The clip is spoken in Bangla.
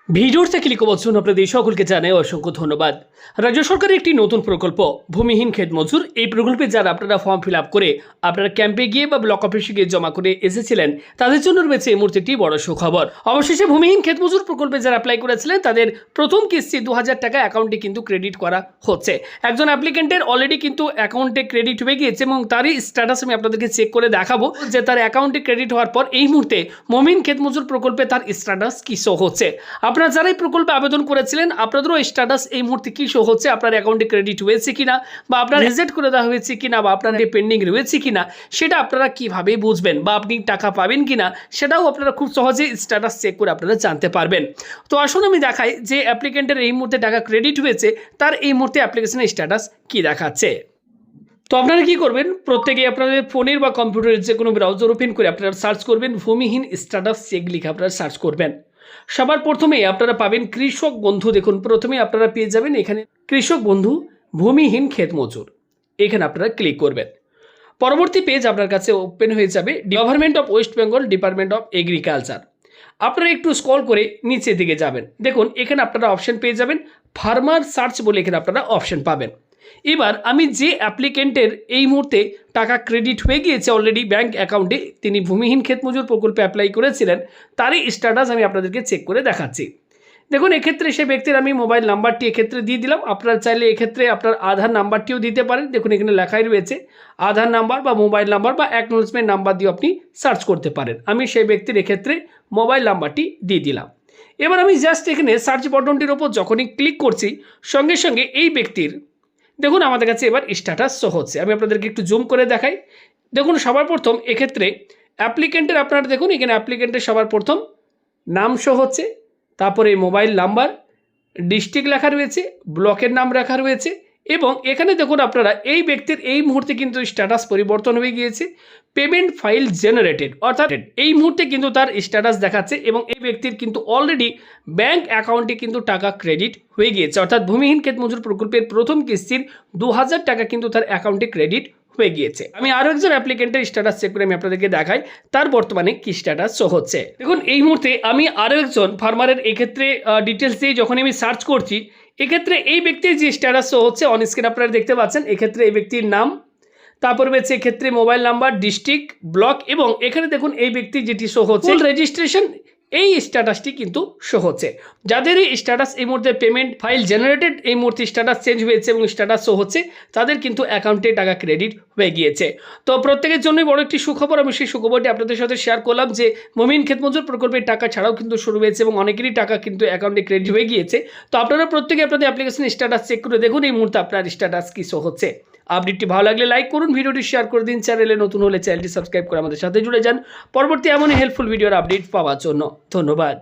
ভিডিওতে ক্লিক করার জন্য আপনাদের সকলকে জানাই অসংখ্য ধন্যবাদ। রাজ্য সরকারের একটি নতুন প্রকল্প ভূমিহীন ক্ষেত মজুর। এই প্রকল্পে যারা আপনারা ফর্ম ফিল আপ করে আপনারা ক্যাম্পে গিয়ে বা ব্লক অফিসে গিয়ে জমা করে এসেছিলেন তাদের জন্য রয়েছে এই মুহূর্তে একটি বড় সুখবর। অবশেষে ভূমিহীন ক্ষেত মজুর প্রকল্পে যারা অ্যাপ্লাই করেছিলেন তাদের প্রথম কিস্তি 2000 টাকা অ্যাকাউন্টে কিন্তু ক্রেডিট করা হচ্ছে। একজন অ্যাপ্লিকেন্টের অলরেডি কিন্তু অ্যাকাউন্টে ক্রেডিট হয়ে গিয়েছে এবং তারই স্ট্যাটাস আমি আপনাদেরকে চেক করে দেখাবো যে তার অ্যাকাউন্টে ক্রেডিট হওয়ার পর এই মুহূর্তে ভূমিহীন ক্ষেত মজুর প্রকল্পে তার স্ট্যাটাস কি শো হচ্ছে। আপনারা যারা এই প্রকল্পে আবেদন করেছিলেন আপনাদেরও স্ট্যাটাস এই মুহূর্তে কি শো হচ্ছে, আপনার অ্যাকাউন্টে ক্রেডিট হয়েছে কিনা বা আপনার রিজেক্ট করে দেওয়া হয়েছে কিনা বা আপনার পেন্ডিং রয়েছে কিনা সেটা আপনারা কিভাবে বুঝবেন বা আপনি টাকা পাবেন কিনা সেটাও আপনারা খুব সহজে স্ট্যাটাস চেক করে আপনারা জানতে পারবেন। তো আসুন আমি দেখাই যে অ্যাপ্লিকেন্টের এই মুহূর্তে টাকা ক্রেডিট হয়েছে তার এই মুহূর্তে অ্যাপ্লিকেশনের স্ট্যাটাস কি দেখাচ্ছে। তো আপনারা কি করবেন, প্রত্যেকেই আপনাদের ফোনের বা কম্পিউটারের যে কোনো ব্রাউজার ওপেন করে আপনারা সার্চ করবেন ভূমিহীন স্ট্যাটাস চেক লিখে আপনারা সার্চ করবেন। সবার প্রথমেই আপনারা পাবেন কৃষক বন্ধু। দেখুন প্রথমেই আপনারা পেয়ে যাবেন এখানে কৃষক বন্ধু ভূমিহীন ক্ষেত মজুর, এখানে আপনারা ক্লিক করবেন। পরবর্তী পেজ আপনার কাছে ওপেন হয়ে যাবে government of West Bengal department of agriculture. আপনারা একটু স্ক্রল করে নিচের দিকে যাবেন, দেখুন এখানে আপনারা অপশন পেয়ে যাবেন ফার্মার সার্চ বলে এখানে আপনারা অপশন পাবেন। এবার আমি যে অ্যাপ্লিকেন্টের এই মুহূর্তে টাকা ক্রেডিট হয়ে গিয়েছে অলরেডি ব্যাংক অ্যাকাউন্টে, তিনি ভূমিহীন ক্ষেত মজুর প্রকল্পে অ্যাপ্লাই করেছিলেন, তারই স্ট্যাটাস আমি আপনাদেরকে চেক করে দেখাচ্ছি। দেখুন এক্ষেত্রে সে ব্যক্তির আমি মোবাইল নাম্বারটি এক্ষেত্রে দিয়ে দিলাম। আপনারা চাইলে এক্ষেত্রে আপনার আধার নাম্বারটিও দিতে পারেন। দেখুন এখানে লেখাই রয়েছে আধার নাম্বার বা মোবাইল নাম্বার বা অ্যাকনোলেজমেন্ট নাম্বার দিয়ে আপনি সার্চ করতে পারেন। আমি সেই ব্যক্তির এক্ষেত্রে মোবাইল নাম্বারটি দিয়ে দিলাম। এবার আমি জাস্ট এখানে সার্চ বাটনটির ওপর যখনই ক্লিক করছি সঙ্গে সঙ্গে এই ব্যক্তির দেখুন আমাদের কাছে এবার স্ট্যাটাস শো হচ্ছে। আমি আপনাদেরকে একটু জুম করে দেখাই। দেখুন সবার প্রথম এক্ষেত্রে অ্যাপ্লিকেন্টের আপনারা দেখুন এখানে অ্যাপ্লিকেন্টের সবার প্রথম নাম শো হচ্ছে, তারপরে মোবাইল নাম্বার, ডিস্ট্রিক্ট লেখা রয়েছে, ব্লকের নাম লেখা রয়েছে এবং এখানে দেখুন আপনারা এই ব্যক্তির এই মুহূর্তে কিন্তু স্ট্যাটাস পরিবর্তন হয়ে গিয়েছে, পেমেন্ট ফাইল জেনারেটেড, অর্থাৎ এই মুহূর্তে কিন্তু তার স্ট্যাটাস দেখাচ্ছে এবং এই ব্যক্তির কিন্তু অলরেডি ব্যাংক অ্যাকাউন্টে কিন্তু টাকা ক্রেডিট হয়ে গিয়েছে। অর্থাৎ ভূমিহীন ক্ষেত মজুর প্রকল্পের প্রথম কিস্তির 2000 টাকা কিন্তু তার অ্যাকাউন্টে ক্রেডিট হয়ে গিয়েছে। আমি আরও একজন অ্যাপ্লিকেন্টের স্ট্যাটাস চেক করে আমি আপনাদেরকে দেখাই তার বর্তমানে কি স্ট্যাটাস শো হচ্ছে। দেখুন এই মুহূর্তে আমি আরও একজন ফার্মারের এক্ষেত্রে ডিটেলস দিয়ে যখন আমি সার্চ করছি এক্ষেত্রে এই ব্যক্তির যে স্ট্যাটাস শো হচ্ছে অন স্ক্রিন আপনারা দেখতে পাচ্ছেন। এক্ষেত্রে এই ব্যক্তির নাম, তারপর রয়েছে এক্ষেত্রে মোবাইল নাম্বার, ডিস্ট্রিক্ট, ব্লক এবং এখানে দেখুন এই ব্যক্তি যেটি শো হচ্ছে রেজিস্ট্রেশন, এই স্ট্যাটাসটি কিন্তু শো হচ্ছে। যাদের এই স্ট্যাটাস এই মুহূর্তে পেমেন্ট ফাইল জেনারেটেড এই মুহূর্তে স্ট্যাটাস চেঞ্জ হয়েছে এবং স্ট্যাটাস শো হচ্ছে তাদের কিন্তু অ্যাকাউন্টে টাকা ক্রেডিট হয়ে গিয়েছে। তো প্রত্যেকের জন্যই বড় একটি সুখবর, আমি সেই সুখবরটি আপনাদের সাথে শেয়ার করলাম যে ভূমিহীন ক্ষেত মজুর প্রকল্পের টাকা ছাড়াও কিন্তু শুরু হয়েছে এবং অনেকেরই টাকা কিন্তু অ্যাকাউন্টে ক্রেডিট হয়ে গিয়েছে। তো আপনারা প্রত্যেকে আপনাদের অ্যাপ্লিকেশন স্ট্যাটাস চেক করে দেখুন এই মুহূর্তে আপনার স্ট্যাটাস কি শো হচ্ছে। আপডেটটি ভালো লাগলে লাইক করুন, ভিডিওটি শেয়ার করে দিন, চ্যানেলে নতুন হলে চ্যানেলটি সাবস্ক্রাইব করে আমাদের সাথে জুড়ে যান পরবর্তী এমনই হেল্পফুল ভিডিওর আপডেট পাওয়ার জন্য। ধন্যবাদ।